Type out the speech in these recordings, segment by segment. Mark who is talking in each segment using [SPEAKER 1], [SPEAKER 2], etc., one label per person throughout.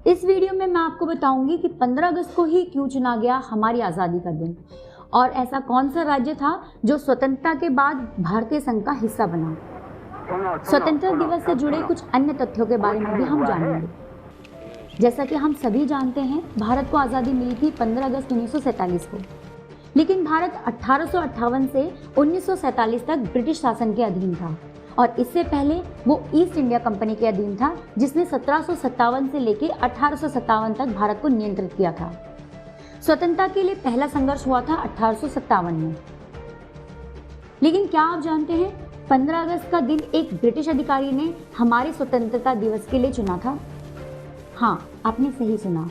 [SPEAKER 1] इस वीडियो में मैं आपको बताऊंगी कि 15 अगस्त को ही क्यों चुना गया हमारी आज़ादी का दिन और ऐसा कौन सा राज्य था जो स्वतंत्रता के बाद भारतीय संघ का हिस्सा बना। स्वतंत्रता दिवस से जुड़े कुछ अन्य तथ्यों के बारे में भी हम जानेंगे। जैसा कि हम सभी जानते हैं, भारत को आज़ादी मिली थी 15 अगस्त 1947 को, लेकिन भारत 1858 से 1947 तक ब्रिटिश शासन के अधीन था और इससे पहले वो ईस्ट इंडिया कंपनी के अधीन था, जिसने 1757 से लेकर 1857 तक भारत को नियंत्रित किया था। स्वतंत्रता के लिए पहला संघर्ष हुआ था 1857 में। लेकिन क्या आप जानते हैं, 15 अगस्त का दिन एक ब्रिटिश अधिकारी ने हमारे स्वतंत्रता दिवस के लिए चुना था। हाँ, आपने सही सुना।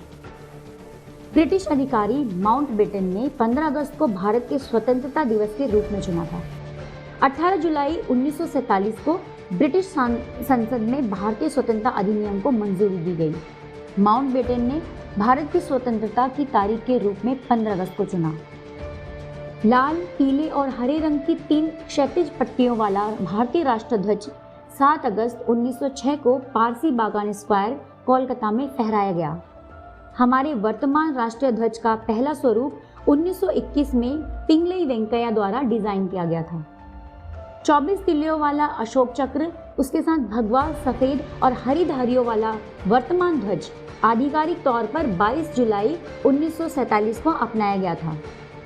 [SPEAKER 1] ब्रिटिश अधिकारी माउंटबेटन ने 15 अगस्त को भारत के स्वतंत्रता दिवस के रूप में चुना था। 18 जुलाई 1947 को ब्रिटिश संसद में भारतीय स्वतंत्रता अधिनियम को मंजूरी दी गई। माउंटबेटन ने भारत की स्वतंत्रता की तारीख के रूप में 15 अगस्त को चुना। लाल, पीले और हरे रंग की 3 क्षैतिज पट्टियों वाला भारतीय राष्ट्रध्वज 7 अगस्त 1906 को पारसी बागान स्क्वायर, कोलकाता में फहराया गया। हमारे वर्तमान राष्ट्रीय ध्वज का पहला स्वरूप 1921 में पिंगलई वेंकैया द्वारा डिजाइन किया गया था। 24 तिलियों वाला अशोक चक्र, उसके साथ भगवा, सफेद और हरी धारियों वाला वर्तमान ध्वज आधिकारिक तौर पर 22 जुलाई 1947 को अपनाया गया था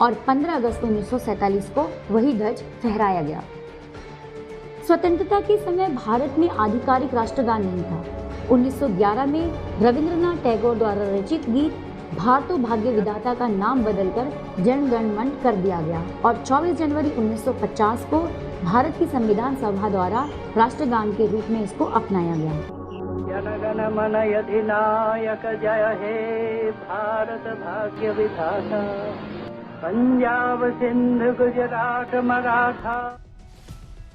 [SPEAKER 1] और 15 अगस्त 1947 को वही ध्वज फहराया गया। स्वतंत्रता के समय भारत में आधिकारिक राष्ट्रगान नहीं था। 1911 में रविंद्रनाथ टैगोर द्वारा रचित गीत भारतो भाग्य विधाता का नाम बदलकर जन गण मन कर दिया गया और 24 जनवरी 1950 को भारत की संविधान सभा द्वारा राष्ट्रगान के रूप में इसको अपनाया गया।
[SPEAKER 2] जन गण मन अधिनायक जय हे भारत भाग्य विधाता, पंजाब सिंध गुजरात मराठा।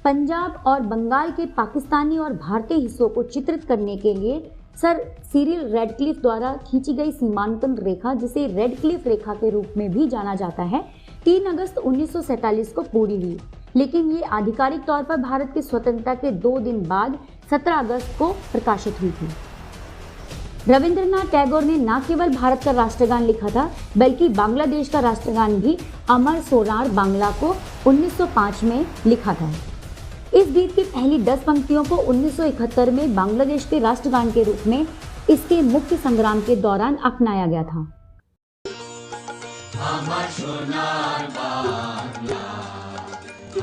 [SPEAKER 1] पंजाब और बंगाल के पाकिस्तानी और भारतीय हिस्सों को चित्रित करने के लिए सर सिरिल रेडक्लिफ द्वारा खींची गई सीमांकन रेखा, जिसे रेडक्लिफ रेखा के रूप में भी जाना जाता है, 3 अगस्त 1947 को पूरी हुई। लेकिन ये आधिकारिक तौर पर भारत की स्वतंत्रता के 2 दिन बाद 17 अगस्त को प्रकाशित हुई थी। रविंद्रनाथ टैगोर ने न केवल भारत का राष्ट्रगान लिखा था, बल्कि बांग्लादेश का राष्ट्रगान भी अमर सोनार बांग्ला को 1905 में लिखा था। इस गीत की पहली 10 पंक्तियों को 1971 में बांग्लादेश के राष्ट्रगान के रूप में इसके मुख्य संग्राम के दौरान अपनाया गया था। अमर सोनार बांग्ला,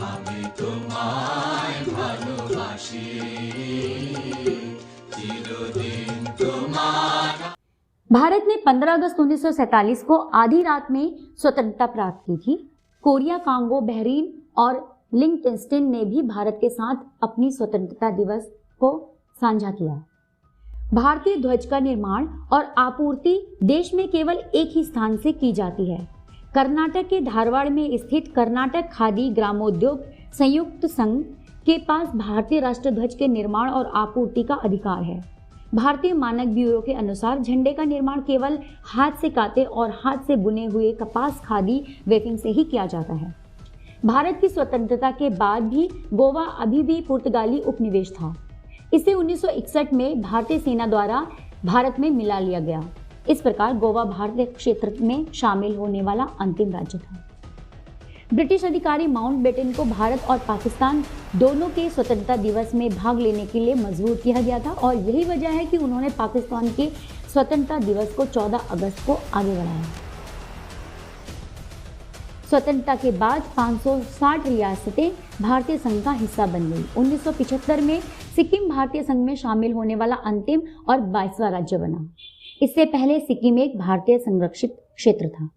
[SPEAKER 1] আমি তোমায় ভালোবাসি, চিরদিন তোমার। भारत ने 15 अगस्त 1947 को आधी रात में स्वतंत्रता प्राप्त की थी। कोरिया, कांगो, बहरीन और लिंकटेनस्टीन ने भी भारत के साथ अपनी स्वतंत्रता दिवस को साझा किया। भारतीय ध्वज का निर्माण और आपूर्ति देश में केवल एक ही स्थान से की जाती है। कर्नाटक के धारवाड़ में स्थित कर्नाटक खादी ग्रामोद्योग संयुक्त संघ के पास भारतीय राष्ट्रध्वज के निर्माण और आपूर्ति का अधिकार है। भारतीय मानक ब्यूरो के अनुसार झंडे का निर्माण केवल हाथ से काते और हाथ से बुने हुए कपास खादी वेफिंग से ही किया जाता है। भारत की स्वतंत्रता के बाद भी गोवा अभी भी पुर्तगाली उपनिवेश था। इसे 1961 में भारतीय सेना द्वारा भारत में मिला लिया गया। इस प्रकार गोवा भारतीय क्षेत्र में शामिल होने वाला अंतिम राज्य था। ब्रिटिश अधिकारी माउंटबेटन को भारत और पाकिस्तान दोनों के स्वतंत्रता दिवस में भाग लेने के लिए मजबूर किया गया था और यही वजह है कि उन्होंने पाकिस्तान के स्वतंत्रता दिवस को 14 अगस्त को आगे बढ़ाया। स्वतंत्रता के बाद 560 रियासतें भारतीय संघ का हिस्सा बन गई। 1975 में सिक्किम भारतीय संघ में शामिल होने वाला अंतिम और 22वां राज्य बना। इससे पहले सिक्किम एक भारतीय संरक्षित क्षेत्र था।